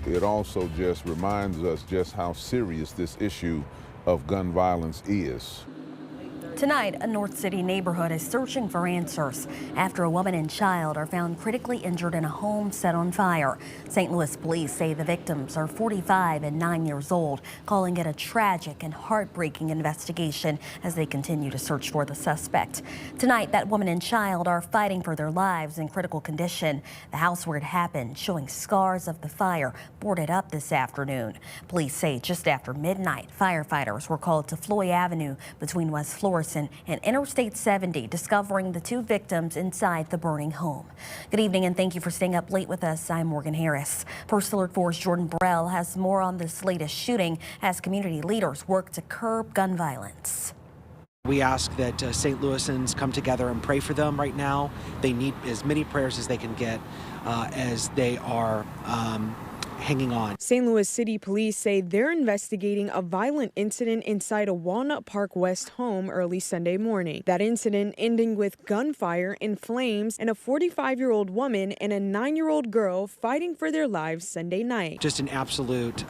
It also just reminds us just how serious this issue of gun violence is. Tonight, a North City neighborhood is searching for answers after a woman and child are found critically injured in a home set on fire. St. Louis police say the victims are 45 and 9 years old, calling it a tragic and heartbreaking investigation as they continue to search for the suspect. Tonight, that woman and child are fighting for their lives in critical condition. The house where it happened showing scars of the fire boarded up this afternoon. Police say just after midnight, firefighters were called to Floyd Avenue between West Florissant and Interstate 70, discovering the two victims inside the burning home. Good evening and thank you for staying up late with us. I'm Morgan Harris. First Alert 4's Jordan Burrell has more on this latest shooting as community leaders work to curb gun violence. We ask that St. Louisans come together and pray for them right now. They need as many prayers as they can get as they are hanging on. St. Louis City Police say they're investigating a violent incident inside a Walnut Park West home early Sunday morning. That incident ending with gunfire and flames and a 45-year-old woman and a 9-year-old girl fighting for their lives Sunday night. Just an absolute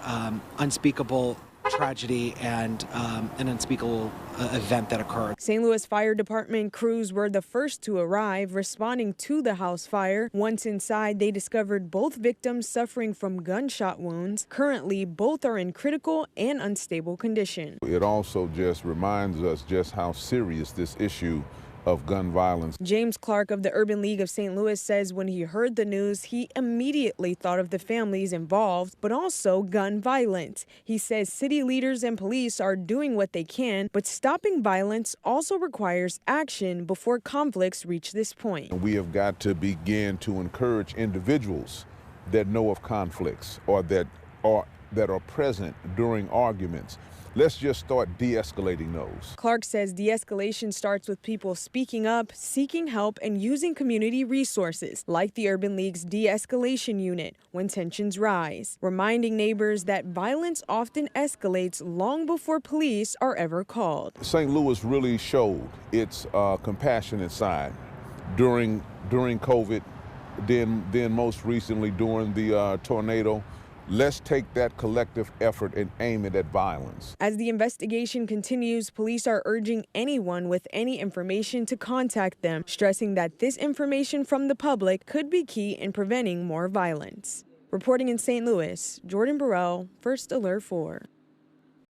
unspeakable tragedy and an unspeakable event that occurred. St. Louis Fire Department crews were the first to arrive, responding to the house fire. Once inside, they discovered both victims suffering from gunshot wounds. Currently, both are in critical and unstable condition. It also just reminds us just how serious this issue of gun violence. James Clark of the Urban League of St. Louis says when he heard the news, he immediately thought of the families involved, but also gun violence. He says city leaders and police are doing what they can, but stopping violence also requires action before conflicts reach this point. We have got to begin to encourage individuals that know of conflicts or that are present during arguments. Let's just start de-escalating those. Clark says de-escalation starts with people speaking up, seeking help, and using community resources like the Urban League's de-escalation unit when tensions rise, reminding neighbors that violence often escalates long before police are ever called. St. Louis really showed its compassionate side during COVID, then most recently during the tornado. Let's take that collective effort and aim it at violence. As the investigation continues, police are urging anyone with any information to contact them, stressing that this information from the public could be key in preventing more violence. Reporting in St. Louis, Jordan Burrell, First Alert 4.